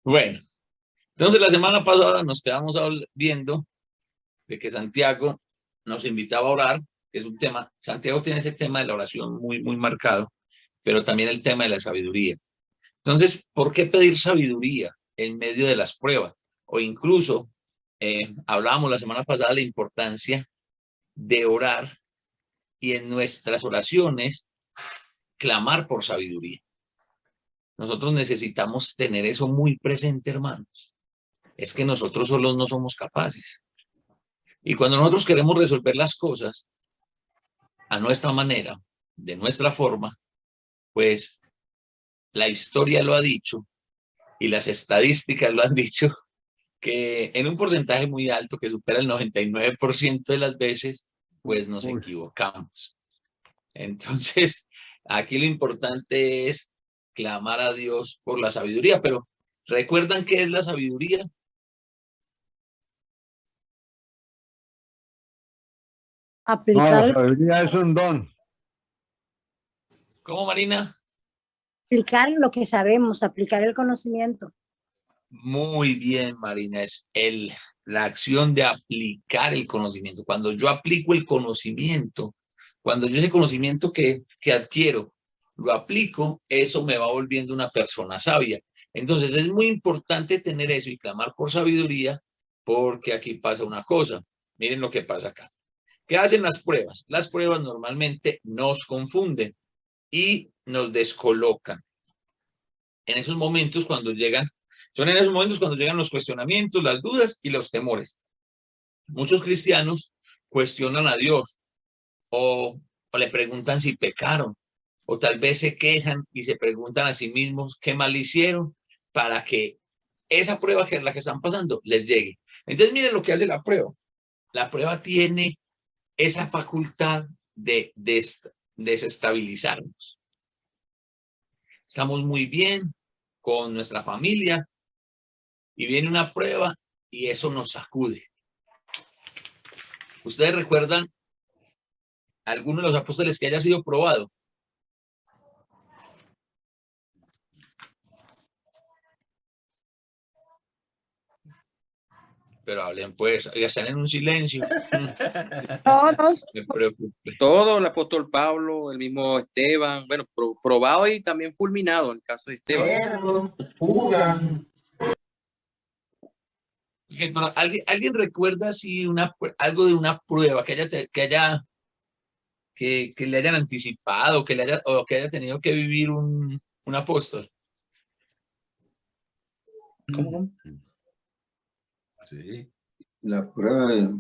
Bueno, entonces la semana pasada nos quedamos viendo de que Santiago nos invitaba a orar, que es un tema, Santiago tiene ese tema de la oración muy, muy marcado, pero también el tema de la sabiduría. Entonces, ¿por qué pedir sabiduría en medio de las pruebas? O incluso, hablábamos la semana pasada de la importancia de orar y en nuestras oraciones clamar por sabiduría. Nosotros necesitamos tener eso muy presente, hermanos. Es que nosotros solos no somos capaces. Y cuando nosotros queremos resolver las cosas a nuestra manera, de nuestra forma, pues la historia lo ha dicho y las estadísticas lo han dicho, que en un porcentaje muy alto, que supera el 99% de las veces, pues nos equivocamos. Entonces, aquí lo importante es clamar a Dios por la sabiduría, pero ¿recuerdan qué es la sabiduría? Aplicar, la sabiduría es un don. ¿Cómo, Marina? aplicar lo que sabemos, aplicar el conocimiento. Muy bien, Marina, es la acción de aplicar el conocimiento. Cuando yo aplico el conocimiento, cuando yo ese conocimiento que adquiero, lo aplico, eso me va volviendo una persona sabia. Entonces es muy importante tener eso y clamar por sabiduría, porque aquí pasa una cosa. Miren lo que pasa acá. ¿Qué hacen las pruebas? Las pruebas normalmente nos confunden y nos descolocan. En esos momentos cuando llegan, son en esos momentos cuando llegan los cuestionamientos, las dudas y los temores. Muchos cristianos cuestionan a Dios o le preguntan si pecaron, o tal vez se quejan y se preguntan a sí mismos qué mal hicieron para que esa prueba que es la que están pasando les llegue. Entonces miren lo que hace la prueba. La prueba tiene esa facultad de desestabilizarnos. Estamos muy bien con nuestra familia y viene una prueba y eso nos sacude. ¿Ustedes recuerdan alguno de los apóstoles que haya sido probado? Pero hablen pues, ya están en un silencio. Todos. Me preocupe. Todo, el apóstol Pablo, el mismo Esteban, bueno, probado y también fulminado en el caso de Esteban. Pedro, Judas. Okay, pero ¿alguien recuerda si algo de una prueba que le hayan anticipado, o que haya tenido que vivir un apóstol? ¿Cómo? Sí. La prueba.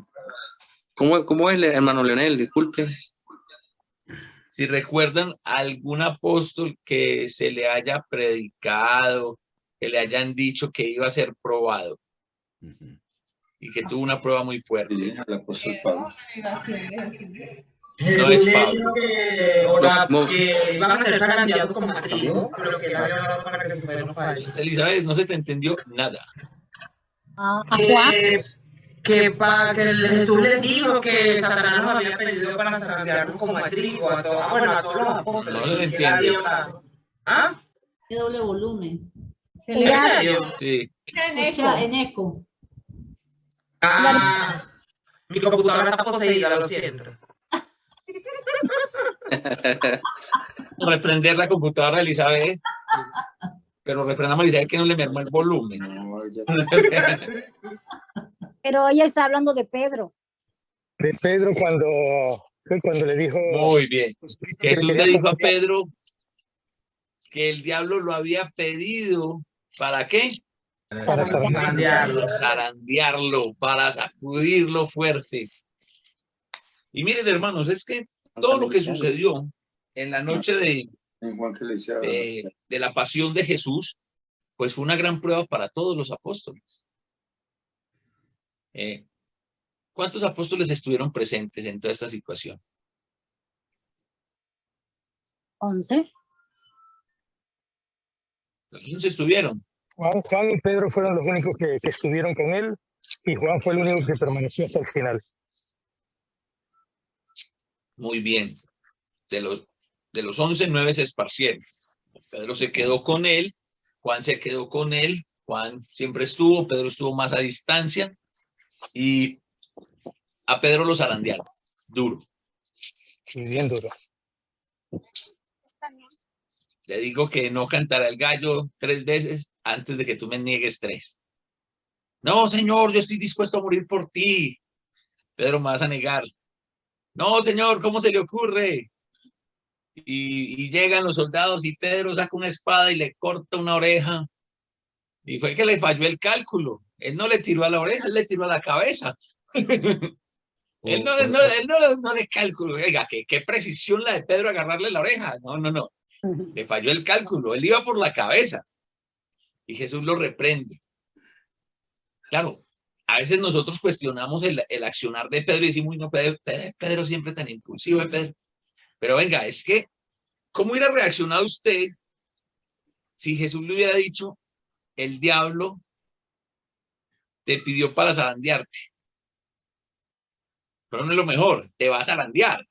¿Cómo es, hermano Leonel? Disculpe. Si recuerdan algún apóstol que se le haya predicado, que le hayan dicho que iba a ser probado y que tuvo una prueba muy fuerte. Sí, el apóstol Pablo. No es Pablo. Que iban a ser zarandeados como trigo, pero que él había hablado para que su fe no falle. Elizabeth, no se te entendió nada. A Juan. Que Jesús les dijo que Satanás los había pedido para zarandearlos como a trigo, a todos los apóstoles. No lo entiendo. ¿Ah? ¿Qué doble volumen? ¿En serio? Sí. Escucha en eco. Ah, mi computadora está poseída, lo siento. Reprender la computadora, Elizabeth. Pero reprendamos a Elizabeth que no le mermó el volumen. Pero ella está hablando de Pedro. De Pedro cuando le dijo... Muy bien. Jesús le dijo a Pedro que el diablo lo había pedido. ¿Para qué? Para zarandearlo, para sacudirlo fuerte. Y miren, hermanos, es que todo lo que sucedió en la noche de la pasión de Jesús, pues fue una gran prueba para todos los apóstoles. ¿Cuántos apóstoles estuvieron presentes en toda esta situación? 11. Los 11 estuvieron. Juan y Pedro fueron los únicos que estuvieron con él, y Juan fue el único que permaneció hasta el final. Muy bien. De los 11, 9 se esparcieron. Pedro se quedó con él Juan se quedó con él, Juan siempre estuvo, Pedro estuvo más a distancia y a Pedro lo zarandearon, duro. Y bien duro. Le digo que no cantará el gallo 3 veces antes de que tú me niegues 3. No, Señor, yo estoy dispuesto a morir por ti. Pedro, me vas a negar. No, Señor, ¿cómo se le ocurre? Y llegan los soldados y Pedro saca una espada y le corta una oreja. Y fue que le falló el cálculo. Él no le tiró a la oreja, él le tiró a la cabeza. Él no le calculó. Oiga, qué precisión la de Pedro agarrarle la oreja. No. Le falló el cálculo. Él iba por la cabeza. Y Jesús lo reprende. Claro, a veces nosotros cuestionamos el accionar de Pedro y decimos, no, Pedro siempre tan impulsivo, Pedro. Pero venga, es que, ¿cómo hubiera reaccionado usted si Jesús le hubiera dicho, el diablo te pidió para zarandearte? Pero no es lo mejor, te vas a zarandear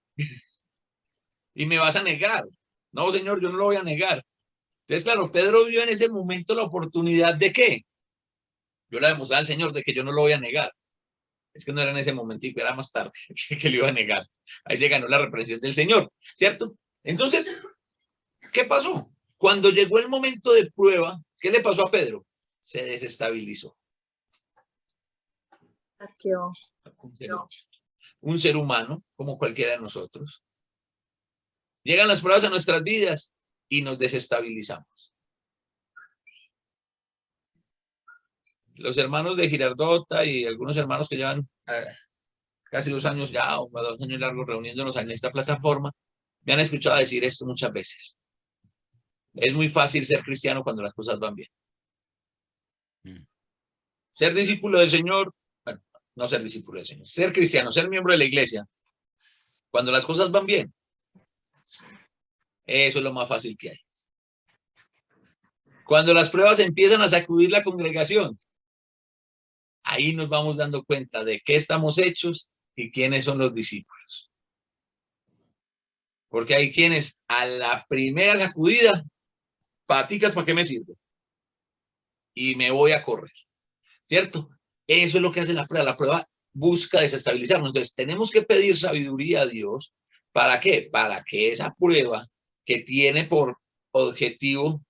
y me vas a negar. No, Señor, yo no lo voy a negar. Entonces, claro, Pedro vio en ese momento la oportunidad de ¿qué? Yo le demostré al Señor de que yo no lo voy a negar. Es que no era en ese momentico, era más tarde que le iba a negar. Ahí se ganó la reprensión del Señor, ¿cierto? Entonces, ¿qué pasó? Cuando llegó el momento de prueba, ¿qué le pasó a Pedro? Se desestabilizó. Un ser humano, como cualquiera de nosotros. Llegan las pruebas a nuestras vidas y nos desestabilizamos. Los hermanos de Girardota y algunos hermanos que llevan casi 2 años ya, o 2 años largos reuniéndonos en esta plataforma, me han escuchado decir esto muchas veces. Es muy fácil ser cristiano cuando las cosas van bien. Ser discípulo del Señor, bueno, no ser discípulo del Señor, ser cristiano, ser miembro de la iglesia, cuando las cosas van bien, eso es lo más fácil que hay. Cuando las pruebas empiezan a sacudir la congregación, ahí nos vamos dando cuenta de qué estamos hechos y quiénes son los discípulos. Porque hay quienes a la primera sacudida, paticas, ¿para qué me sirve? Y me voy a correr, ¿cierto? Eso es lo que hace la prueba. La prueba busca desestabilizarnos. Entonces, tenemos que pedir sabiduría a Dios. ¿Para qué? Para que esa prueba que tiene por objetivo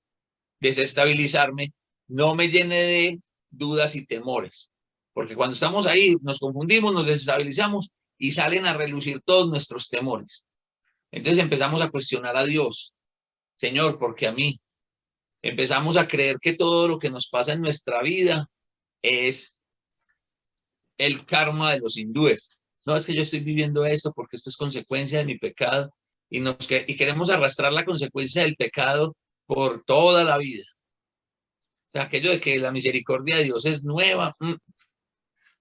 desestabilizarme no me llene de dudas y temores. Porque cuando estamos ahí, nos confundimos, nos desestabilizamos y salen a relucir todos nuestros temores. Entonces empezamos a cuestionar a Dios. Señor, ¿por qué a mí? Empezamos a creer que todo lo que nos pasa en nuestra vida es el karma de los hindúes. No, es que yo estoy viviendo esto porque esto es consecuencia de mi pecado y queremos arrastrar la consecuencia del pecado por toda la vida. O sea, aquello de que la misericordia de Dios es nueva,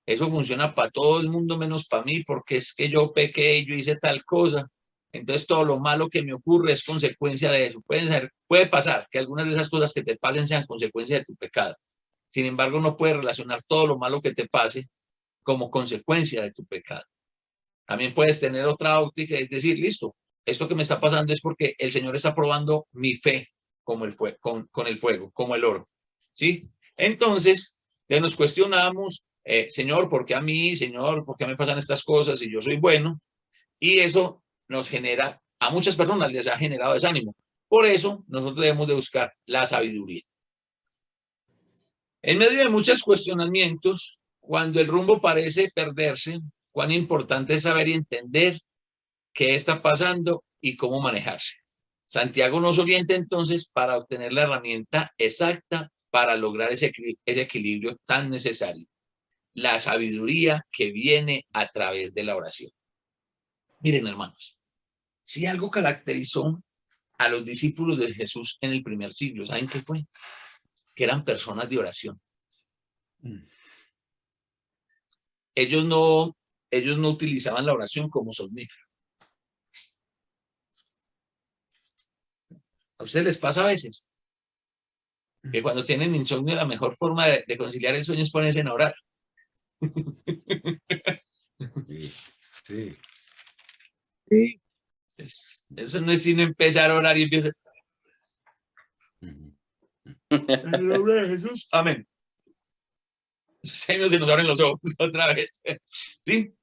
eso funciona para todo el mundo menos para mí, porque es que yo pequé, yo hice tal cosa. Entonces todo lo malo que me ocurre es consecuencia de eso. Puede pasar que algunas de esas cosas que te pasen sean consecuencia de tu pecado. Sin embargo, no puedes relacionar todo lo malo que te pase como consecuencia de tu pecado. También puedes tener otra óptica, es decir, listo, esto que me está pasando es porque el Señor está probando mi fe como con el fuego, como el oro. ¿Sí? Entonces, nos cuestionamos, Señor, ¿por qué a mí? Señor, ¿por qué me pasan estas cosas si yo soy bueno? Y eso nos genera, a muchas personas les ha generado desánimo. Por eso, nosotros debemos de buscar la sabiduría. En medio de muchos cuestionamientos, cuando el rumbo parece perderse, cuán importante es saber y entender qué está pasando y cómo manejarse. Santiago nos orienta entonces para obtener la herramienta exacta para lograr ese equilibrio tan necesario. La sabiduría que viene a través de la oración. Miren, hermanos, si algo caracterizó a los discípulos de Jesús en el primer siglo, ¿saben qué fue? Que eran personas de oración. Ellos no utilizaban la oración como somnífero. ¿A ustedes les pasa a veces? Que cuando tienen insomnio, la mejor forma de conciliar el sueño es ponerse a orar. Sí. Eso no es sino empezar a orar y empiezar. En el nombre de Jesús. Amén. Señor, se nos abren los ojos otra vez. ¿Sí?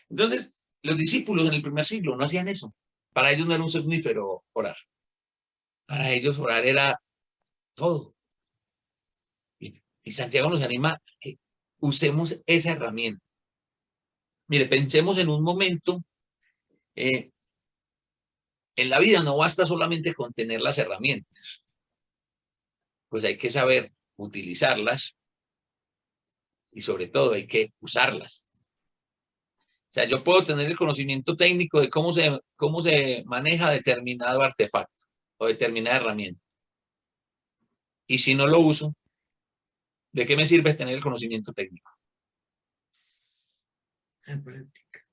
Entonces, los discípulos en el primer siglo no hacían eso. Para ellos no era un somnífero orar. Para ellos orar era todo. Y Santiago nos anima a que usemos esa herramienta. Mire, pensemos en un momento, en la vida no basta solamente con tener las herramientas, pues hay que saber utilizarlas y sobre todo hay que usarlas. O sea, yo puedo tener el conocimiento técnico de cómo se maneja determinado artefacto o determinada herramienta. Y si no lo uso, ¿de qué me sirve tener el conocimiento técnico? En práctica.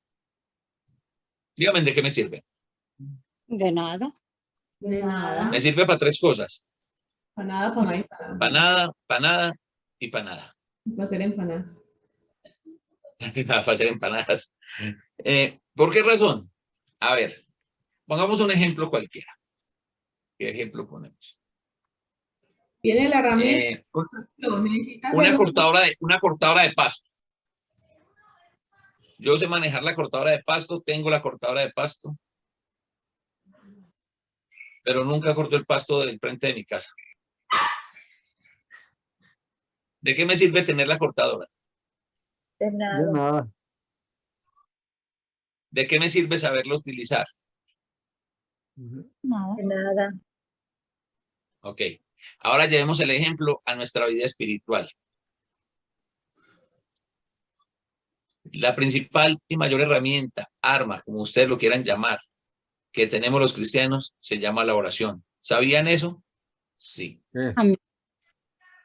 Dígame, ¿de qué me sirve? De nada. De nada. Me sirve para 3 cosas. Para nada, para nada y para nada. Para nada, para nada y para nada. Para hacer empanadas. Para hacer empanadas. ¿Por qué razón? A ver, pongamos un ejemplo cualquiera. ¿Qué ejemplo ponemos? Tiene la herramienta. Necesitas Una cortadora de pasto. Yo sé manejar la cortadora de pasto, tengo la cortadora de pasto, pero nunca corto el pasto del frente de mi casa. ¿De qué me sirve tener la cortadora? De nada. ¿De qué me sirve saberlo utilizar? Nada. De nada. Ok. Ahora llevemos el ejemplo a nuestra vida espiritual. La principal y mayor herramienta, arma, como ustedes lo quieran llamar, que tenemos los cristianos, se llama la oración. ¿Sabían eso? Sí. Sí.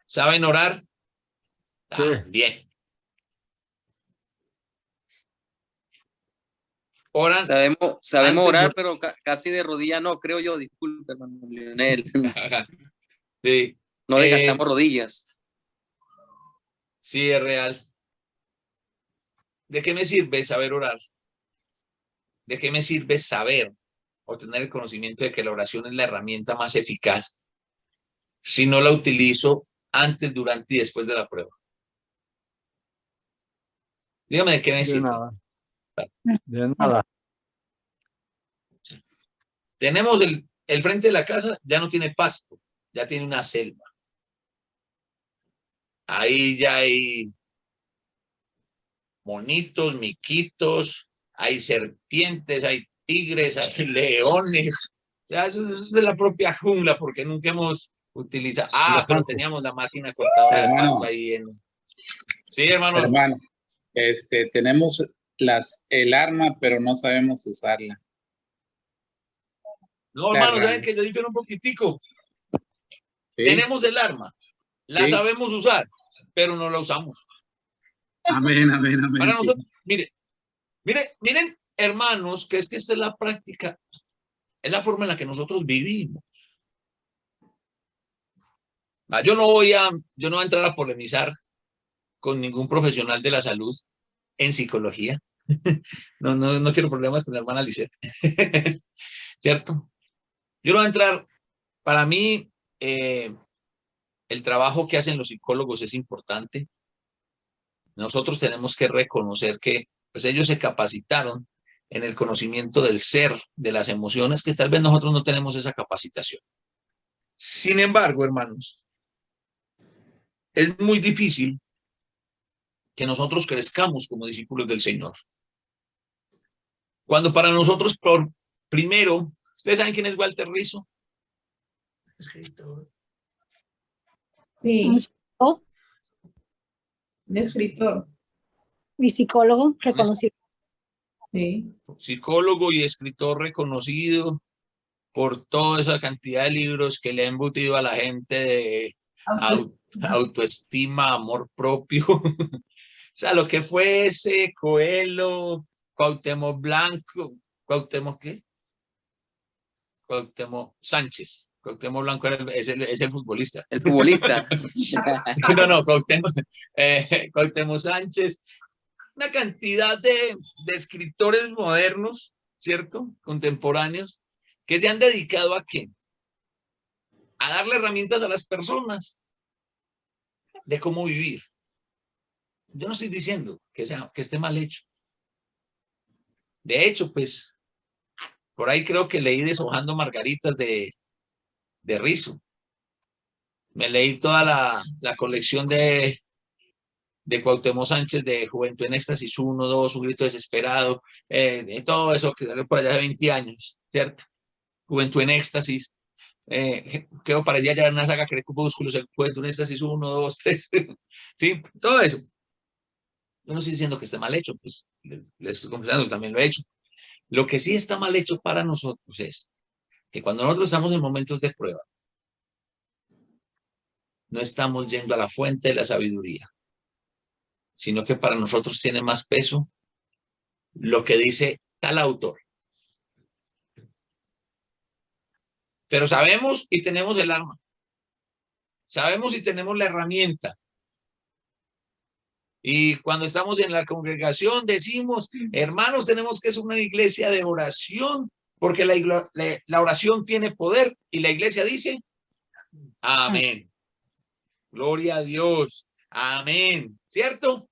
¿Saben orar? Sí. Bien. Oran. Sabemos antes orar, de- pero casi de rodilla no, creo yo. Disculpe, hermano Leonel. Sí. No desgastamos rodillas. Sí, es real. ¿De qué me sirve saber orar? ¿De qué me sirve saber o tener el conocimiento de que la oración es la herramienta más eficaz si no la utilizo antes, durante y después de la prueba? Dígame de qué me De sirve. nada. De nada. Tenemos el frente de la casa, ya no tiene pasto, ya tiene una selva. Ahí ya hay monitos, miquitos, hay serpientes, hay tigres, hay leones. Ya eso es de la propia jungla porque nunca hemos utilizado. Pero teníamos la máquina cortadora de Hermano. pasto ahí en. Sí, hermano. Hermano, tenemos el arma, pero no sabemos usarla. No, hermano, saben que yo difiero un poquitico. ¿Sí? Tenemos el arma, la Sí. sabemos usar, pero no la usamos. Amén, amén, amén. Para nosotros, miren, hermanos, que esta es la práctica, es la forma en la que nosotros vivimos. Yo no voy a entrar a polemizar con ningún profesional de la salud en psicología. No quiero problemas con la hermana Lisette. ¿Cierto? Yo no voy a entrar, para mí, el trabajo que hacen los psicólogos es importante. Nosotros tenemos que reconocer que pues, ellos se capacitaron en el conocimiento del ser, de las emociones, que tal vez nosotros no tenemos esa capacitación. Sin embargo, hermanos, es muy difícil que nosotros crezcamos como discípulos del Señor. Cuando para nosotros, primero, ¿ustedes saben quién es Walter Rizzo? Escritor. Sí, Un un escritor. y psicólogo reconocido. Sí. Psicólogo y escritor reconocido por toda esa cantidad de libros que le ha embutido a la gente de autoestima, amor propio. O sea, lo que fue ese Coelho, Cuauhtémoc Blanco, ¿Cuauhtémoc qué? Cuauhtémoc Sánchez. Cuauhtémoc Blanco es el futbolista. El futbolista. No, Cuauhtémoc Sánchez. Una cantidad de escritores modernos, ¿cierto? Contemporáneos, que se han dedicado ¿a qué? A darle herramientas a las personas de cómo vivir. Yo no estoy diciendo que esté mal hecho. De hecho, pues, por ahí creo que leí Deshojando Margaritas de Rizzo. Me leí toda la colección de Cuauhtémoc Sánchez de Juventud en Éxtasis 1, 2, Un Grito Desesperado, de todo eso que salió por allá de 20 años, ¿cierto? Juventud en Éxtasis. Creo parecía ya una saga Crepúsculos, Juventud en Éxtasis 1, 2, 3. Sí, todo eso. Yo no estoy diciendo que esté mal hecho, pues les estoy confesando que también lo he hecho. Lo que sí está mal hecho para nosotros es que cuando nosotros estamos en momentos de prueba, no estamos yendo a la fuente de la sabiduría, sino que para nosotros tiene más peso lo que dice tal autor. Pero sabemos y tenemos el arma. Sabemos y tenemos la herramienta. Y cuando estamos en la congregación decimos, hermanos, tenemos que ser una iglesia de oración, porque la oración tiene poder. Y la iglesia dice, amén. Gloria a Dios. Amén. ¿Cierto?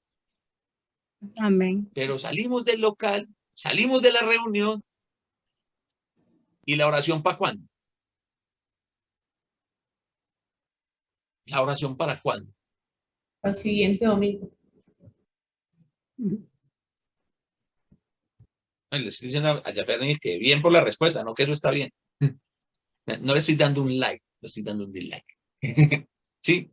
Amén. Pero salimos del local, salimos de la reunión. ¿Y la oración para cuándo? ¿La oración para cuándo? Al siguiente domingo. Le estoy diciendo a Jaffer que bien por la respuesta, no que eso está bien. No le estoy dando un like, le estoy dando un dislike. ¿Sí?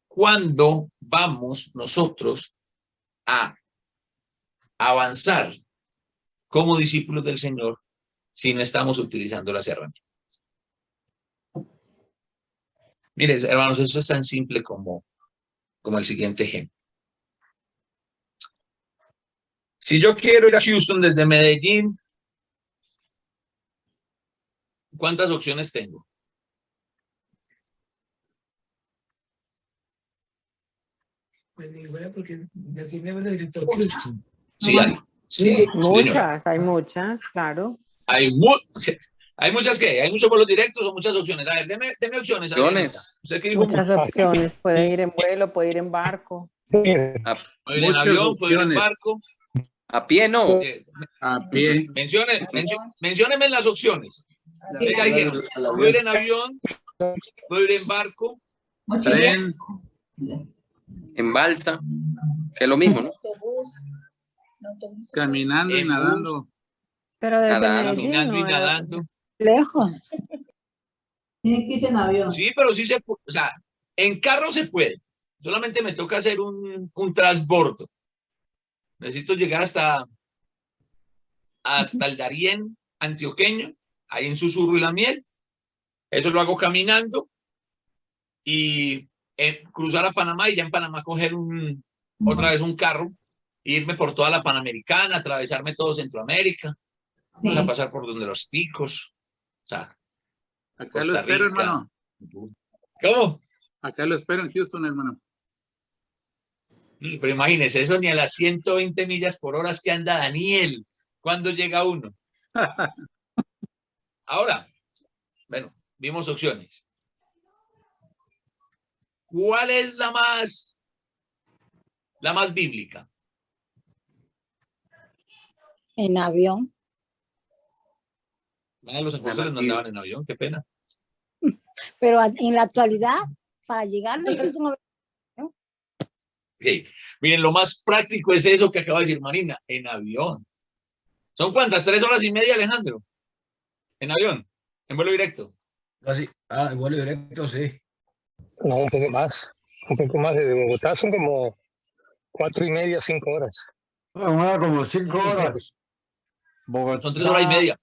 ¿Cuándo vamos nosotros a avanzar como discípulos del Señor si no estamos utilizando las herramientas? Miren, hermanos, eso es tan simple como el siguiente ejemplo. Si yo quiero ir a Houston desde Medellín, ¿cuántas opciones tengo? Sí, hay. Sí, muchas, hay muchas, claro. Hay muchas que, hay muchos vuelos directos o muchas opciones. A ver, deme opciones. ¿Usted qué dijo? Muchas opciones. Puede ir en vuelo, puede ir en barco. Puede ir en avión, puede ir en barco. A pie no. A pie. Mencióneme las opciones. Ya dijeron, puede ir en avión, puede ir en barco, Tren, En balsa, que es lo mismo, ¿no? caminando y en nadando. Pero desde Nadando, Medellín, caminando y no, nadando. Lejos. Tienes que irse en avión. Sí, pero sí se puede. O sea, en carro se puede. Solamente me toca hacer un transbordo. Necesito llegar hasta el Darién antioqueño, ahí en Susurro y La Miel. Eso lo hago caminando y cruzar a Panamá y ya en Panamá coger otra vez un carro, irme por toda la Panamericana, atravesarme todo Centroamérica, vamos a pasar por donde los ticos, o sea, Acá Costa lo espero, Rica. hermano. ¿Cómo? Acá lo espero en Houston, hermano. Pero imagínese, eso ni a las 120 millas por hora que anda Daniel cuando llega uno. Ahora, bueno, vimos opciones. ¿Cuál es la más bíblica? En avión. Los apóstoles no andaban en avión, qué pena. Pero en la actualidad, para llegar incluso Okay. Miren, lo más práctico es eso que acaba de decir Marina, en avión. ¿Son cuántas? 3 horas y media, Alejandro? En avión, en vuelo directo. En vuelo directo, sí. No, un poco más. Desde Bogotá son como 4:30, 5 horas. Una como 5 horas. Bogotá. Son 3 horas y media.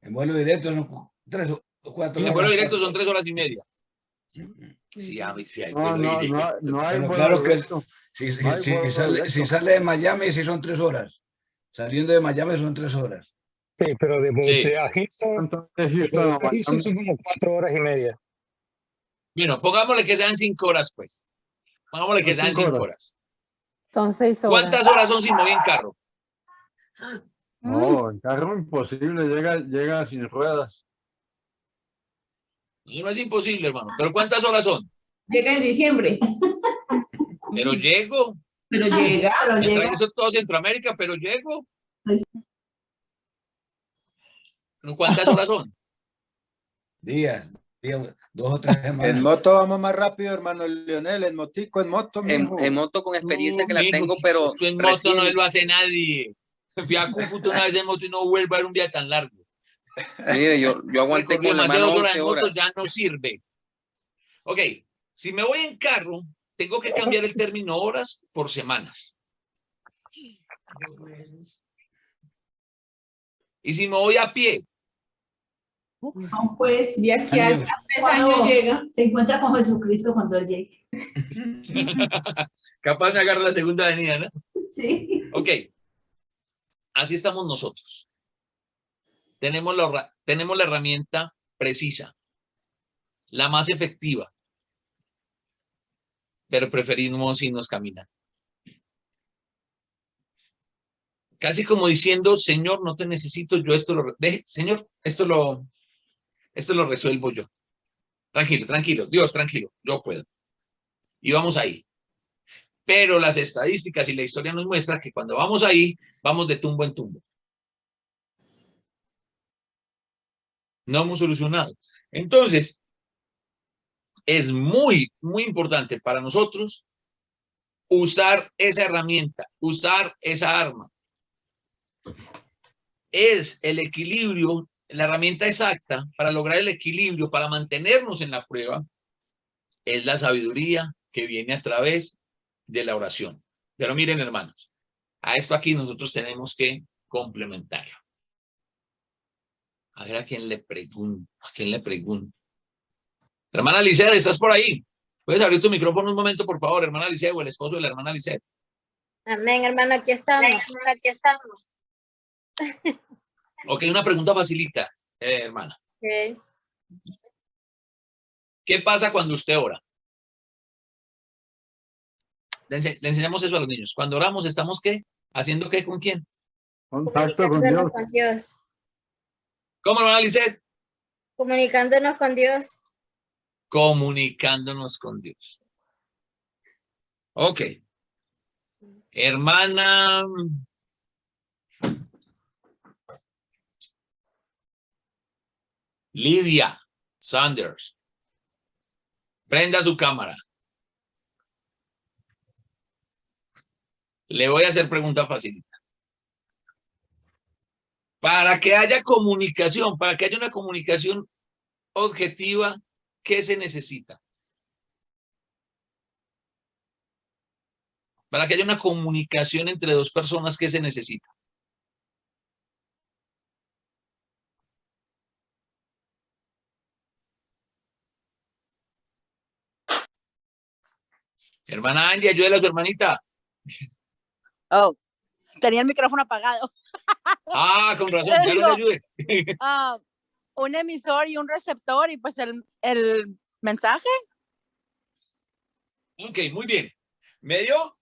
En vuelo directo son 3 o 4 horas. En vuelo directo son 3 horas y media. Sí, hay vuelo directo. No hay pero vuelo claro que directo. si directo. sale de Miami, sí son 3 horas. Saliendo de Miami son 3 horas. Sí, pero de Bogotá a Houston, Houston son como 4:30. Bueno, pongámosle que sean 5 horas, pues. Pongámosle que sean 5 horas. Son 6 horas. ¿Cuántas horas son si me voy en carro? No, en carro imposible, llega sin ruedas. No es imposible, hermano. ¿Pero cuántas horas son? Llega en diciembre. Pero llego. Pero llega. Pero Me llega. trae eso todo Centroamérica, pero llego. ¿Cuántas horas son? Días, 2 o 3 semanas. En moto vamos más rápido, hermano Leonel. En motico, en moto, mijo. En moto con experiencia que la Mijo, tengo, pero esto en moto recién. no lo hace nadie. Fui a Cúcuta una vez en moto y no vuelvo a ver un día tan largo. Mire, yo aguanté Recorrido con la más de mano 2 horas 11 en moto horas. ya no sirve. Ok, si me voy en carro, tengo que cambiar el término horas por semanas. Y si me voy a pie, No, pues, de aquí a Años. 3 años llega. Se encuentra con Jesucristo cuando él llegue. capaz me agarro la segunda avenida, ¿no? Sí. Ok, así estamos nosotros. Tenemos la herramienta precisa, la más efectiva, pero preferimos irnos caminando. Casi como diciendo, Señor, no te necesito, yo esto lo... Señor, esto lo resuelvo yo. Tranquilo, tranquilo, Dios, tranquilo, yo puedo. Y vamos ahí. Pero las estadísticas y la historia nos muestra que cuando vamos ahí, vamos de tumbo en tumbo. No hemos solucionado. Entonces, es muy, muy importante para nosotros usar esa herramienta, usar esa arma. Es el equilibrio, la herramienta exacta para lograr el equilibrio, para mantenernos en la prueba, es la sabiduría que viene a través de la oración. Pero miren, hermanos, a esto aquí nosotros tenemos que complementarlo. A ver a quién le pregunto, Hermana Licea, ¿estás por ahí? ¿Puedes abrir tu micrófono un momento, por favor, hermana Licea, o el esposo de la hermana Licea? Amén, hermano, aquí estamos. Aquí estamos. Ok, una pregunta facilita, hermana. Okay. ¿Qué pasa cuando usted ora? Le enseñamos eso a los niños. Cuando oramos, ¿estamos qué? ¿Haciendo qué? ¿Con quién? Contacto con Dios. Con Dios. ¿Cómo, hermana Lisette? Comunicándonos con Dios. Comunicándonos con Dios. Ok. Hermana... Lidia Sanders. Prenda su cámara. Le voy a hacer pregunta facilita. Para que haya comunicación, para que haya una comunicación objetiva, ¿qué se necesita? Para que haya una comunicación entre dos personas, ¿qué se necesita? Hermana Andy, ayúdale a su hermanita. Oh, tenía el micrófono apagado. Ah, con razón, ya no le ayude. Un emisor y un receptor y pues el mensaje. Ok, muy bien. Me dio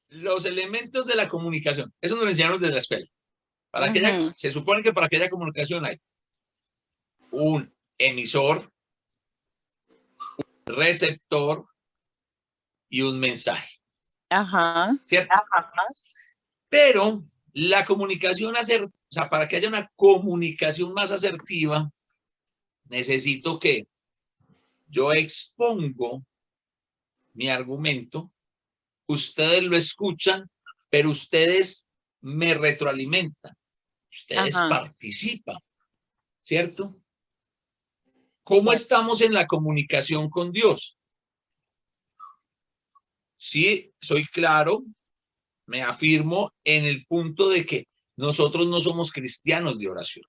los elementos de la comunicación. Eso nos lo enseñaron desde la escuela. Para que haya, se supone que para que haya comunicación hay un emisor, un receptor y un mensaje. Ajá. ¿Cierto? Ajá. Pero la comunicación o sea, para que haya una comunicación más asertiva, necesito que yo expongo mi argumento, ustedes lo escuchan, pero ustedes me retroalimentan, ustedes participan, ¿cierto? ¿Cómo estamos en la comunicación con Dios? Sí, soy claro, me afirmo en el punto de que nosotros no somos cristianos de oración.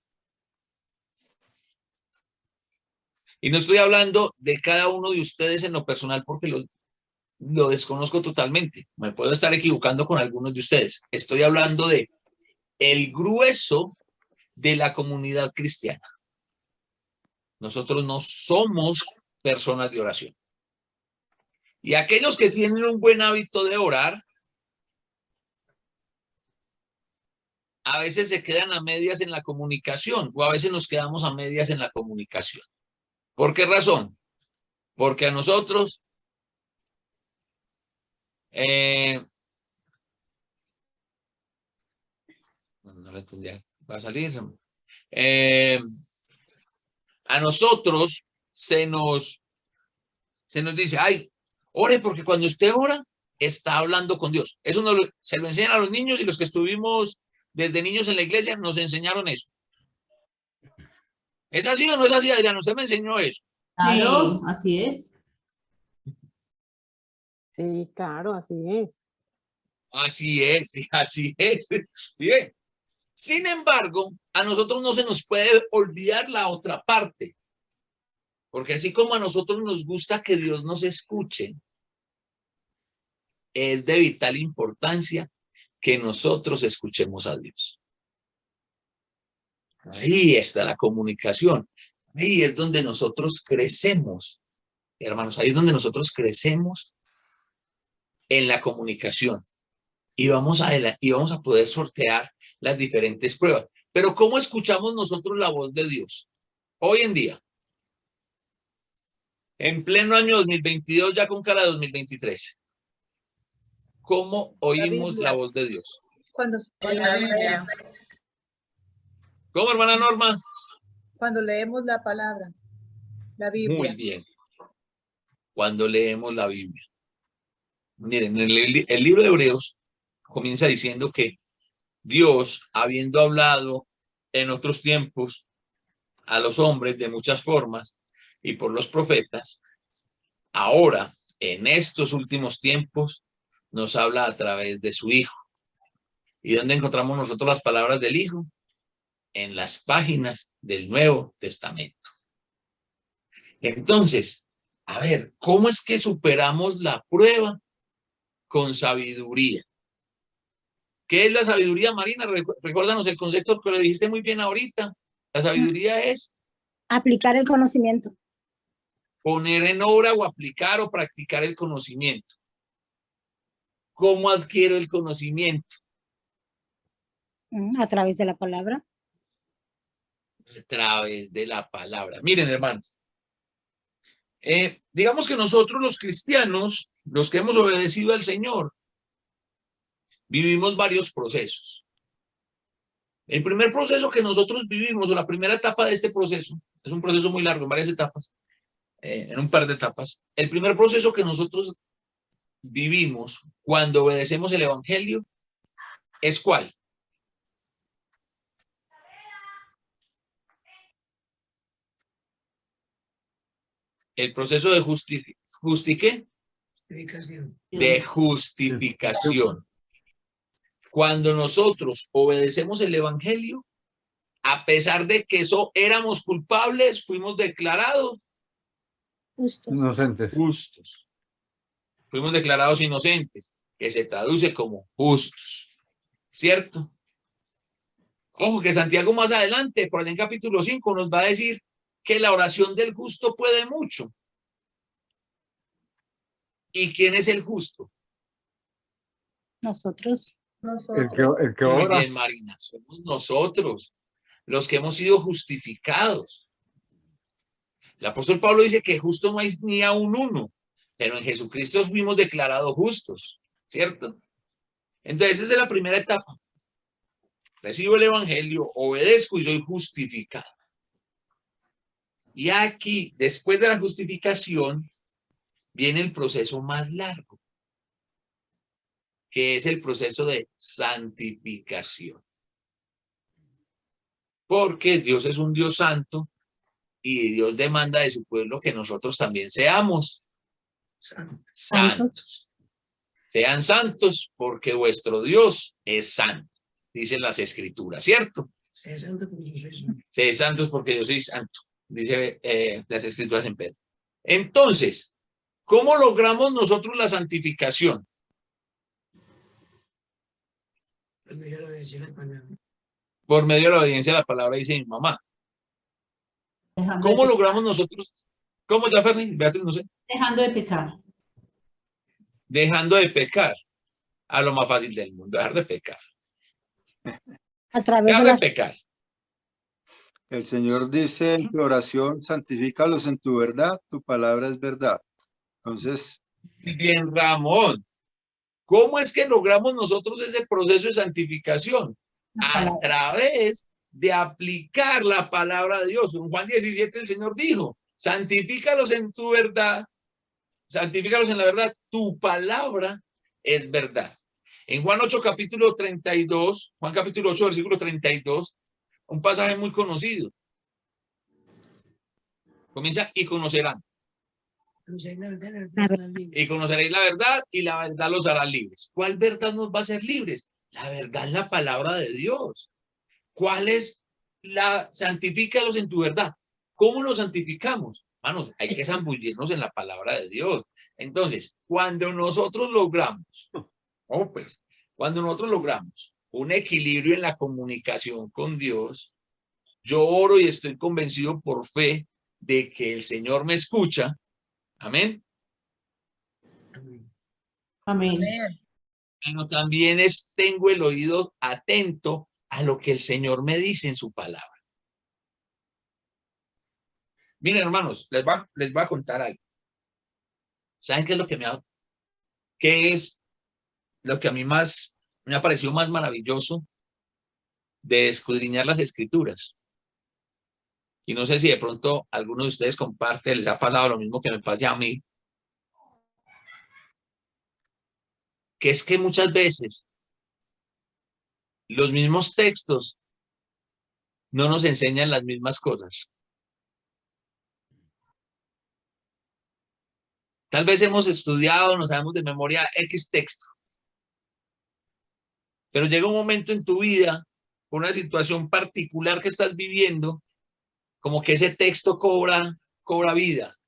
Y no estoy hablando de cada uno de ustedes en lo personal porque lo desconozco totalmente. Me puedo estar equivocando con algunos de ustedes. Estoy hablando de el grueso de la comunidad cristiana. Nosotros no somos personas de oración. Y aquellos que tienen un buen hábito de orar, a veces se quedan a medias en la comunicación o a veces nos quedamos a medias en la comunicación. ¿Por qué razón? Porque a nosotros No le entendía. Va a salir. A nosotros se nos dice, ay, ore porque cuando usted ora, está hablando con Dios. Eso se lo enseñan a los niños y los que estuvimos desde niños en la iglesia nos enseñaron eso. ¿Es así o no es así, Adrián? Usted me enseñó eso. Claro, así es. Sí, claro, así es. Así es, sí, así es. ¿Sí? Sin embargo, a nosotros no se nos puede olvidar la otra parte. Porque así como a nosotros nos gusta que Dios nos escuche, es de vital importancia que nosotros escuchemos a Dios. Ahí está la comunicación. Ahí es donde nosotros crecemos. Hermanos, ahí es donde nosotros crecemos en la comunicación. Y vamos a poder sortear las diferentes pruebas. Pero ¿cómo escuchamos nosotros la voz de Dios? Hoy en día, en pleno año 2022, ya con cara de 2023. ¿Cómo oímos la voz de Dios? Cuando ¿Cómo, hermana Norma? Cuando leemos la palabra, la Biblia. Muy bien. Cuando leemos la Biblia. Miren, el libro de Hebreos comienza diciendo que Dios, habiendo hablado en otros tiempos a los hombres de muchas formas y por los profetas, ahora, en estos últimos tiempos, nos habla a través de su Hijo. ¿Y dónde encontramos nosotros las palabras del Hijo? En las páginas del Nuevo Testamento. Entonces, a ver, ¿cómo es que superamos la prueba? Con sabiduría. ¿Qué es la sabiduría, Marina? Recuérdanos el concepto que lo dijiste muy bien ahorita. La sabiduría es aplicar el conocimiento. Poner en obra o aplicar o practicar el conocimiento. ¿Cómo adquiero el conocimiento? A través de la palabra. A través de la palabra. Miren, hermanos. Digamos que nosotros los cristianos, los que hemos obedecido al Señor, vivimos varios procesos. El primer proceso que nosotros vivimos, o la primera etapa de este proceso, es un proceso muy largo, en varias etapas, en un par de etapas. El primer proceso que nosotros vivimos cuando obedecemos el Evangelio es ¿cuál? El proceso de justificación. Cuando nosotros obedecemos el Evangelio, a pesar de que éramos culpables, fuimos declarados Inocentes. Fuimos declarados inocentes, que se traduce como justos. ¿Cierto? Ojo que Santiago más adelante, por allá en capítulo 5, nos va a decir que la oración del justo puede mucho. ¿Y quién es el justo? Nosotros. El que Muy ora. bien, Marina, somos nosotros los que hemos sido justificados. El apóstol Pablo dice que justo no hay ni a un uno, pero en Jesucristo fuimos declarados justos, ¿cierto? Entonces esa es la primera etapa. Recibo el Evangelio, obedezco y soy justificado. Y aquí, después de la justificación, viene el proceso más largo, que es el proceso de santificación. Porque Dios es un Dios santo y Dios demanda de su pueblo que nosotros también seamos santos. Sean santos porque vuestro Dios es santo, dicen las Escrituras, ¿cierto? Sé santos porque yo soy santo, dice las Escrituras en Pedro. Entonces, ¿cómo logramos nosotros la santificación? Por medio de la obediencia a la palabra, dice mi mamá. ¿Cómo logramos nosotros? ¿Cómo ya, Ferni? Beatriz, no sé. Dejando de pecar. Dejando de pecar. A lo más fácil del mundo, dejar de pecar. A través Dejar de de pecar. El Señor dice en tu oración, santifícalos en tu verdad, tu palabra es verdad. Entonces, Bien, Ramón. ¿Cómo es que logramos nosotros ese proceso de santificación? A través de aplicar la palabra de Dios. En Juan 17 el Señor dijo, santifícalos en tu verdad, santifícalos en la verdad, tu palabra es verdad. En Juan 8, capítulo 32, Juan capítulo 8, versículo 32, un pasaje muy conocido. Comienza, y conocerán. Y conoceréis la verdad, y la verdad los hará libres. ¿Cuál verdad nos va a hacer libres? La verdad es la palabra de Dios. ¿Cuál es la? Santifícalos en tu verdad. ¿Cómo nos santificamos? Hermanos, hay que zambullirnos en la palabra de Dios. Entonces, cuando nosotros logramos, cuando nosotros logramos un equilibrio en la comunicación con Dios, yo oro y estoy convencido por fe de que el Señor me escucha. Amén. Amén. Pero también tengo el oído atento a lo que el Señor me dice en su palabra. Miren, hermanos, les voy a contar algo. ¿Saben qué es lo que qué es lo que a mí más me ha parecido más maravilloso de escudriñar las Escrituras? Y no sé si de pronto alguno de ustedes comparte, les ha pasado lo mismo que me pasa a mí. Que es que muchas veces los mismos textos no nos enseñan las mismas cosas. Tal vez hemos estudiado, no sabemos de memoria X texto. Pero llega un momento en tu vida, una situación particular que estás viviendo, como que ese texto cobra vida.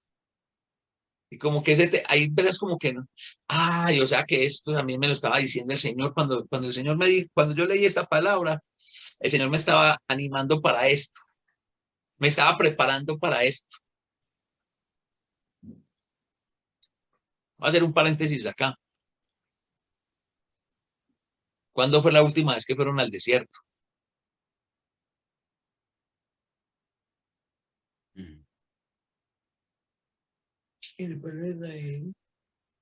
Y como que ahí empiezas como que no. Ay, o sea que esto también me lo estaba diciendo el Señor cuando el Señor me dijo, cuando yo leí esta palabra, el Señor me estaba animando para esto. Me estaba preparando para esto. Voy a hacer un paréntesis acá. ¿Cuándo fue la última vez que fueron al desierto?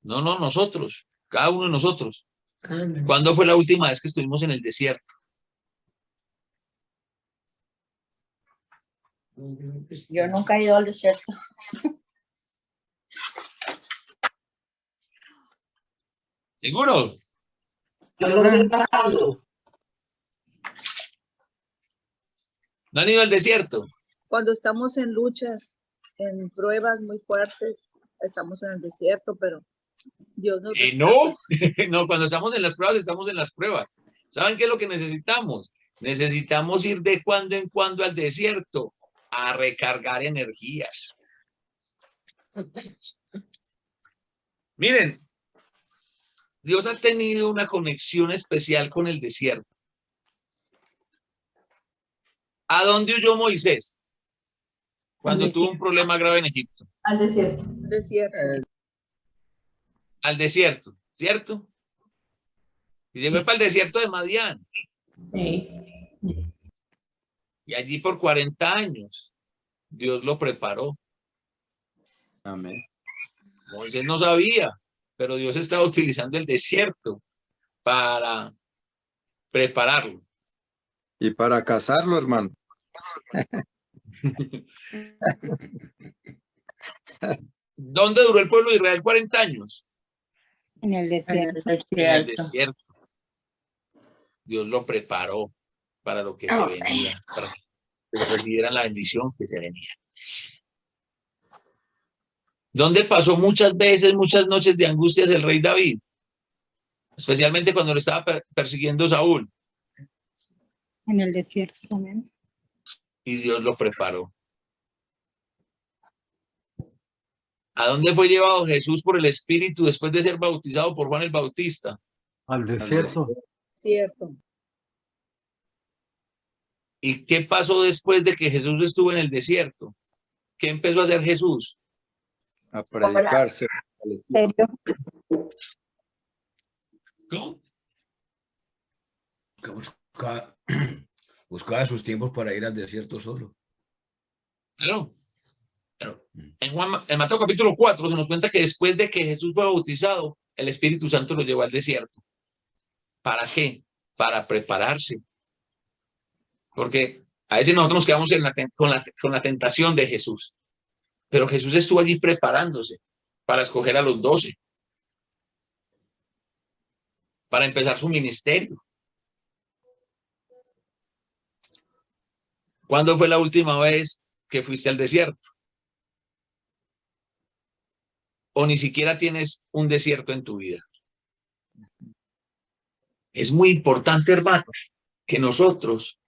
No, nosotros. Cada uno de nosotros. ¿Cuándo fue la última vez que estuvimos en el desierto? Yo nunca he ido al desierto. ¿Seguro? Yo lo he intentado. ¿No han ido al desierto? Cuando estamos en luchas, en pruebas muy fuertes, estamos en el desierto, pero Dios nos No, no, cuando estamos en las pruebas, estamos en las pruebas. ¿Saben qué es lo que necesitamos? Necesitamos ir de cuando en cuando al desierto a recargar energías. Miren, Dios ha tenido una conexión especial con el desierto. ¿A dónde huyó Moisés? Cuando tuvo un problema grave en Egipto. Al desierto. Al desierto, ¿cierto? Y se fue para el desierto de Madián. Sí. Y allí por 40 años Dios lo preparó. Amén. Moisés no sabía, pero Dios estaba utilizando el desierto para prepararlo. Y para casarlo, hermano. ¿Dónde duró el pueblo de Israel 40 años? En el desierto. En el desierto. Dios lo preparó para lo que se venía, para que recibieran la bendición que se venía. ¿Dónde pasó muchas veces, muchas noches de angustias el rey David? Especialmente cuando lo estaba persiguiendo Saúl. En el desierto también. Y Dios lo preparó. ¿A dónde fue llevado Jesús por el Espíritu después de ser bautizado por Juan el Bautista? Al desierto. Cierto. ¿Y qué pasó después de que Jesús estuvo en el desierto? ¿Qué empezó a hacer Jesús? A predicarse. ¿Cómo? Buscaba sus tiempos para ir al desierto solo. Claro. En Mateo capítulo 4 se nos cuenta que después de que Jesús fue bautizado, el Espíritu Santo lo llevó al desierto. ¿Para qué? Para prepararse. Porque a veces nosotros nos quedamos con la tentación de Jesús. Pero Jesús estuvo allí preparándose para escoger a los 12. Para empezar su ministerio. ¿Cuándo fue la última vez que fuiste al desierto? O ni siquiera tienes un desierto en tu vida. Es muy importante, hermanos, que nosotros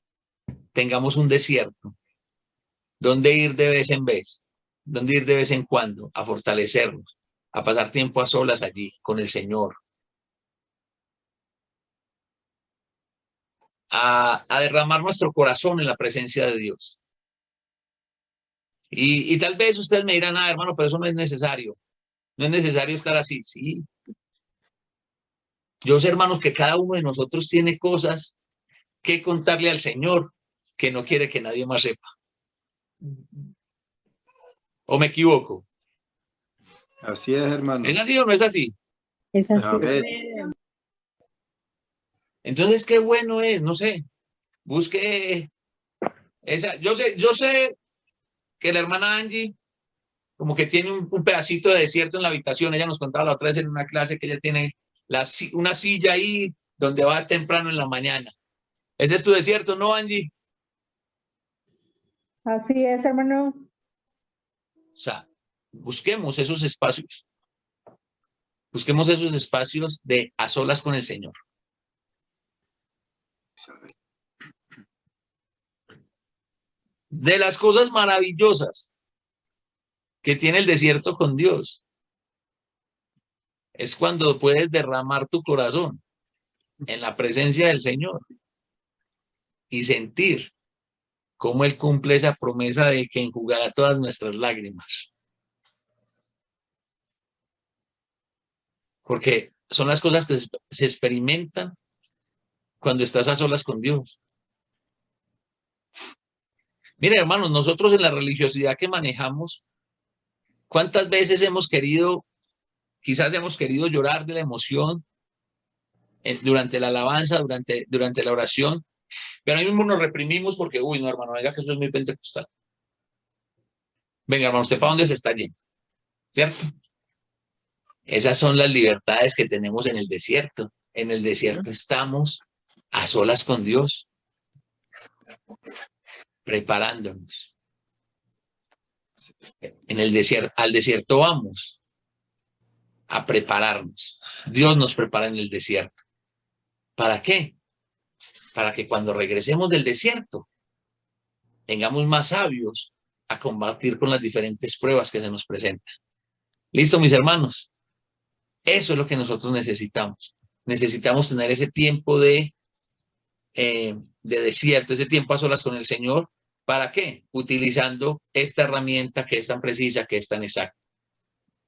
tengamos un desierto donde ir de vez en vez, donde ir de vez en cuando a fortalecernos, a pasar tiempo a solas allí con el Señor, a derramar nuestro corazón en la presencia de Dios. Y tal vez ustedes me dirán, hermano, pero eso no es necesario. No es necesario estar así, sí. Yo sé, hermanos, que cada uno de nosotros tiene cosas que contarle al Señor que no quiere que nadie más sepa. ¿O me equivoco? Así es, hermano. ¿Es así o no es así? Es así. Entonces, qué bueno es, no sé, busque esa. Yo sé que la hermana Angie como que tiene un pedacito de desierto en la habitación. Ella nos contaba la otra vez en una clase que ella tiene una silla ahí donde va temprano en la mañana. ¿Ese es tu desierto, no, Angie? Así es, hermano. O sea, busquemos esos espacios. Busquemos esos espacios de a solas con el Señor. De las cosas maravillosas que tiene el desierto con Dios es cuando puedes derramar tu corazón en la presencia del Señor y sentir cómo Él cumple esa promesa de que enjugará todas nuestras lágrimas. Porque son las cosas que se experimentan cuando estás a solas con Dios. Mire, hermanos, nosotros en la religiosidad que manejamos, ¿cuántas veces quizás hemos querido llorar de la emoción durante la alabanza, durante la oración? Pero ahí mismo nos reprimimos porque, no, hermano, venga, que eso es muy pentecostal. Venga, hermano, ¿usted para dónde se está yendo? ¿Cierto? Esas son las libertades que tenemos en el desierto. En el desierto estamos a solas con Dios, preparándonos. Al desierto vamos a prepararnos. Dios nos prepara en el desierto. ¿Para qué? Para que cuando regresemos del desierto tengamos más sabios a combatir con las diferentes pruebas que se nos presentan. ¿Listo, mis hermanos? Eso es lo que nosotros necesitamos. Necesitamos tener ese tiempo de desierto, ese tiempo a solas con el Señor. ¿Para qué? Utilizando esta herramienta que es tan precisa, que es tan exacta.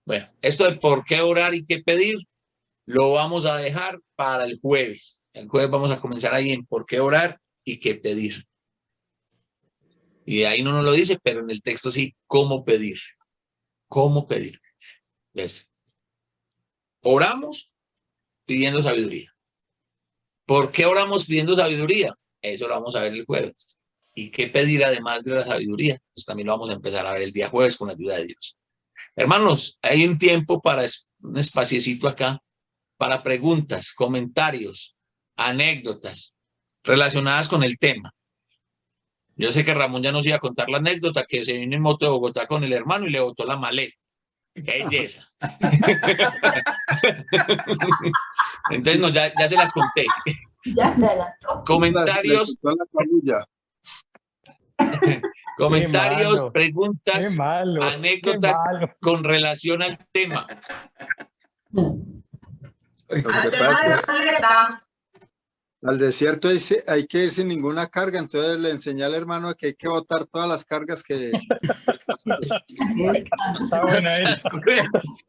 Bueno, esto de por qué orar y qué pedir, lo vamos a dejar para el jueves. El jueves vamos a comenzar ahí en por qué orar y qué pedir. Y de ahí no nos lo dice, pero en el texto sí, cómo pedir. ¿Cómo pedir? ¿Ves? Oramos pidiendo sabiduría. ¿Por qué oramos pidiendo sabiduría? Eso lo vamos a ver el jueves. ¿Y qué pedir además de la sabiduría? Pues también lo vamos a empezar a ver el día jueves con la ayuda de Dios. Hermanos, hay un tiempo un espaciecito acá para preguntas, comentarios, anécdotas relacionadas con el tema. Yo sé que Ramón ya nos iba a contar la anécdota que se vino en moto de Bogotá con el hermano y le botó la maleta. Belleza. Entonces, no, ya se las conté. Ya se la Comentarios. Comentarios, malo, preguntas, anécdotas con relación al tema. Al desierto hay que ir sin ninguna carga, entonces le enseñé al hermano que hay que botar todas las cargas que...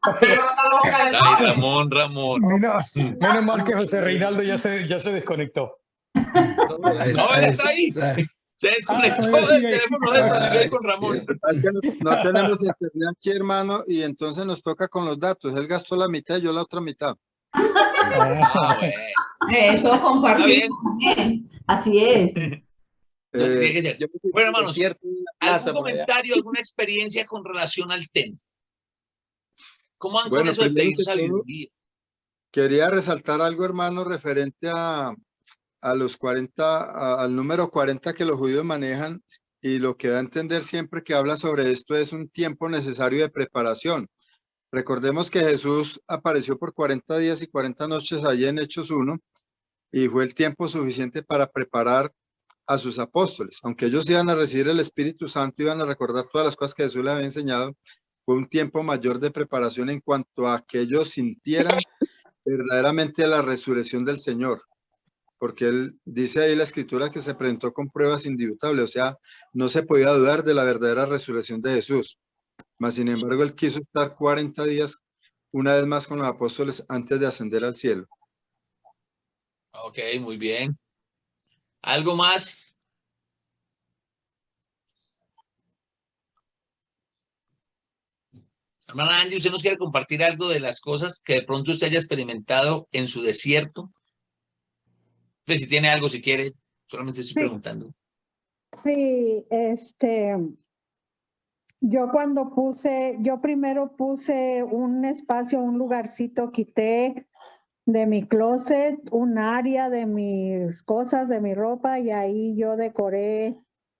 Ay, Ramón. Menos mal que José Reinaldo ya se desconectó. No, él está ahí. Se desconectó todavía del sigue ahí. teléfono de Rodríguez con Ramón. Es que no tenemos internet aquí, hermano, y entonces nos toca con los datos. Él gastó la mitad y yo la otra mitad. Ah, bueno. Todo Está compartido. bien. Así es. No, sí tiene que ser. Yo me fui Bueno, al hermanos, desierto de una plaza ¿algún por allá. comentario, alguna experiencia con relación al tema? ¿Cómo van con Bueno, eso de primero pedir que todo, sabiduría? quería resaltar algo, hermano, referente a los 40, al número 40 que los judíos manejan, y lo que da a entender siempre que habla sobre esto es un tiempo necesario de preparación. Recordemos que Jesús apareció por 40 días y 40 noches allí en Hechos 1, y fue el tiempo suficiente para preparar a sus apóstoles. Aunque ellos iban a recibir el Espíritu Santo, iban a recordar todas las cosas que Jesús les había enseñado, fue un tiempo mayor de preparación en cuanto a que ellos sintieran verdaderamente la resurrección del Señor. Porque él dice ahí la escritura que se presentó con pruebas indubitables, o sea, no se podía dudar de la verdadera resurrección de Jesús. Mas, sin embargo, él quiso estar 40 días una vez más con los apóstoles antes de ascender al cielo. Ok, muy bien. ¿Algo más? Hermana Angie, ¿usted nos quiere compartir algo de las cosas que de pronto usted haya experimentado en su desierto? Pues si tiene algo, si quiere, solamente estoy preguntando. Sí, yo primero puse un espacio, un lugarcito, quité de mi closet un área de mis cosas, de mi ropa, y ahí yo decoré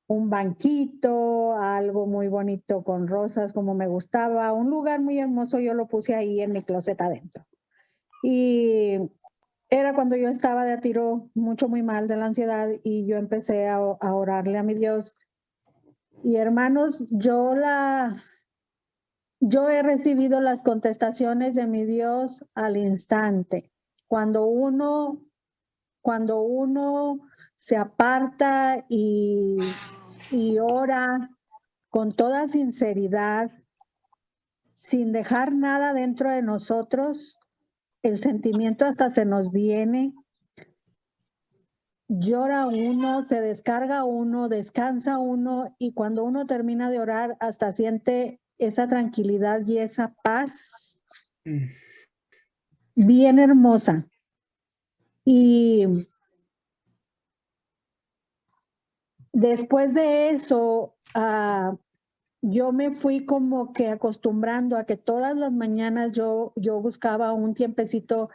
un banquito, algo muy bonito con rosas como me gustaba, un lugar muy hermoso, yo lo puse ahí en mi closet adentro. Y era cuando yo estaba de a tiro muy mal de la ansiedad, y yo empecé a orarle a mi Dios. Y hermanos, yo he recibido las contestaciones de mi Dios al instante. Cuando uno se aparta y ora con toda sinceridad, sin dejar nada dentro de nosotros, el sentimiento hasta se nos viene. Llora uno, se descarga uno, descansa uno, y cuando uno termina de orar, hasta siente esa tranquilidad y esa paz bien hermosa. Y después de eso, yo me fui como que acostumbrando a que todas las mañanas yo buscaba un tiempecito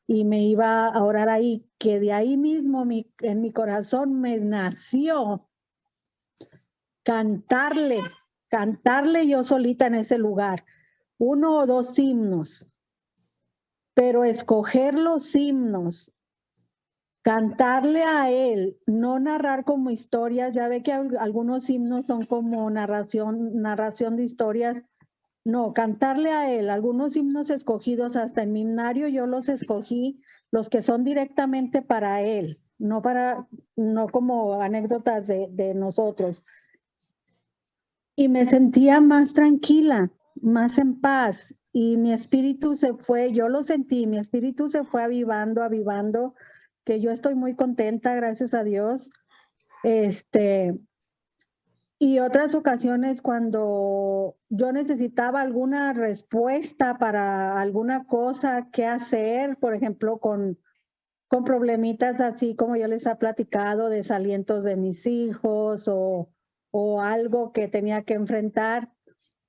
y me iba a orar ahí, que de ahí mismo en mi corazón me nació cantarle yo solita en ese lugar, 1 o 2 himnos, pero escoger los himnos, cantarle a él, no narrar como historias. Ya ve que algunos himnos son como narración de historias. No, cantarle a él. Algunos himnos escogidos hasta en mi himnario yo los escogí, los que son directamente para él, no como anécdotas de nosotros. Y me sentía más tranquila, más en paz, y mi espíritu se fue, yo lo sentí, mi espíritu se fue avivando, que yo estoy muy contenta, gracias a Dios. Y otras ocasiones cuando yo necesitaba alguna respuesta para alguna cosa que hacer, por ejemplo, con problemitas así como yo les he platicado, desalientos de mis hijos o algo que tenía que enfrentar,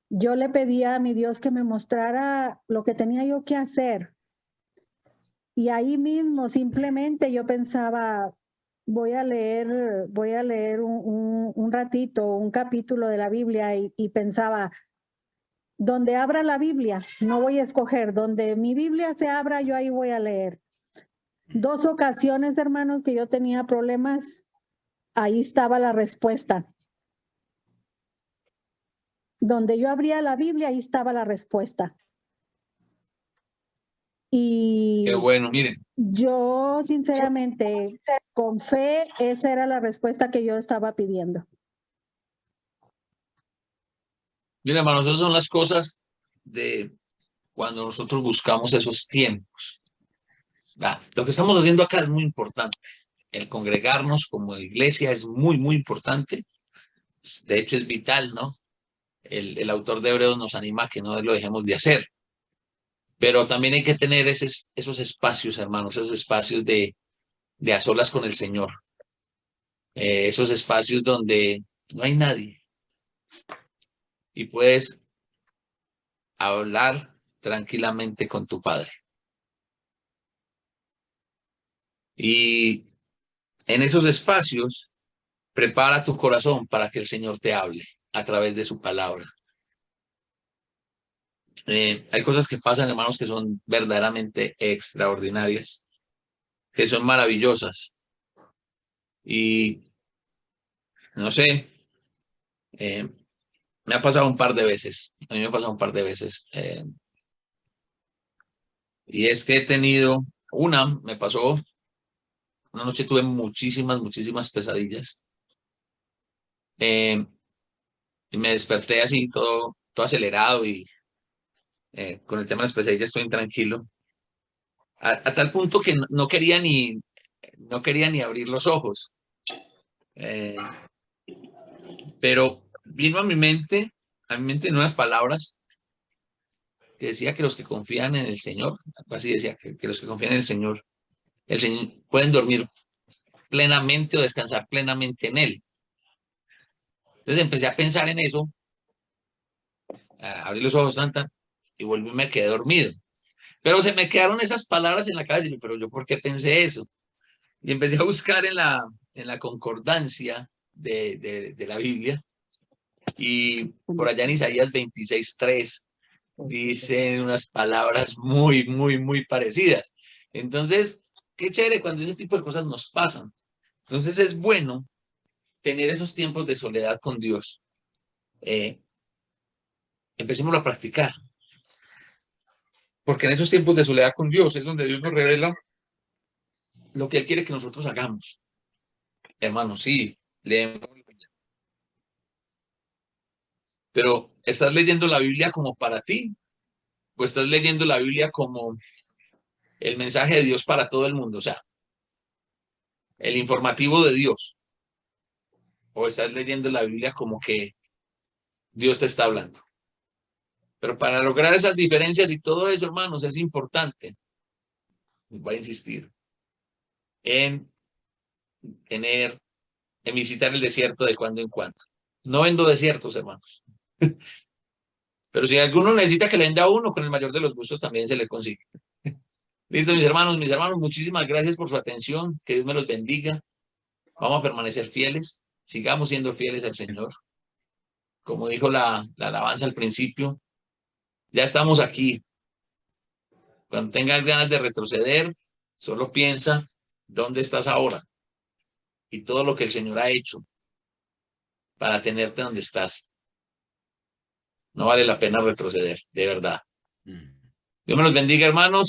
yo le pedía a mi Dios que me mostrara lo que tenía yo que hacer. Y ahí mismo simplemente yo pensaba, voy a leer un ratito, un capítulo de la Biblia, y pensaba, donde abra la Biblia, no voy a escoger, donde mi Biblia se abra, yo ahí voy a leer. 2 ocasiones, hermanos, que yo tenía problemas, ahí estaba la respuesta. Donde yo abría la Biblia, ahí estaba la respuesta. Y qué bueno, miren. Yo, sinceramente, con fe, esa era la respuesta que yo estaba pidiendo. Miren, hermanos, esas son las cosas de cuando nosotros buscamos esos tiempos. Lo que estamos haciendo acá es muy importante. el congregarnos como iglesia es muy, muy importante. De hecho, es vital, ¿no? El autor de Hebreos nos anima a que no lo dejemos de hacer. Pero también hay que tener esos espacios, hermanos, esos espacios de a solas con el Señor. Esos espacios donde no hay nadie. Y puedes hablar tranquilamente con tu Padre. Y en esos espacios, prepara tu corazón para que el Señor te hable a través de su palabra. Hay cosas que pasan, hermanos, que son verdaderamente extraordinarias, que son maravillosas. Y no sé, me ha pasado un par de veces. A mí me ha pasado un par de veces. Y es que he tenido, me pasó, una noche tuve muchísimas pesadillas. Y me desperté así todo acelerado y con el tema de las pesadillas estoy intranquilo. A tal punto que no quería ni abrir los ojos. Pero vino a mi mente unas palabras que decía que los que confían en el Señor, algo así decía, que los que confían en el Señor pueden dormir plenamente o descansar plenamente en Él. Entonces empecé a pensar en eso, a abrir los ojos y volví y me quedé dormido. Pero se me quedaron esas palabras en la cabeza, pero yo ¿por qué pensé eso? Y empecé a buscar en la concordancia de la Biblia, y por allá en Isaías 26:3 dicen unas palabras muy parecidas. Entonces, qué chévere cuando ese tipo de cosas nos pasan. Entonces es bueno tener esos tiempos de soledad con Dios. Empecemos a practicar. Porque en esos tiempos de soledad con Dios es donde Dios nos revela lo que Él quiere que nosotros hagamos. Hermanos, sí, leemos. Pero ¿estás leyendo la Biblia como para ti? ¿O estás leyendo la Biblia como el mensaje de Dios para todo el mundo? O sea, el informativo de Dios. ¿O estás leyendo la Biblia como que Dios te está hablando? Pero para lograr esas diferencias y todo eso, hermanos, es importante, voy a insistir, en visitar el desierto de cuando en cuando. No vendo desiertos, hermanos. Pero si alguno necesita que le venda a uno, con el mayor de los gustos también se le consigue. Listo, mis hermanos, muchísimas gracias por su atención. Que Dios me los bendiga. Vamos a permanecer fieles. Sigamos siendo fieles al Señor. Como dijo la alabanza al principio, ya estamos aquí. Cuando tengas ganas de retroceder, solo piensa dónde estás ahora y todo lo que el Señor ha hecho para tenerte donde estás. No vale la pena retroceder, de verdad. Dios me los bendiga, hermanos.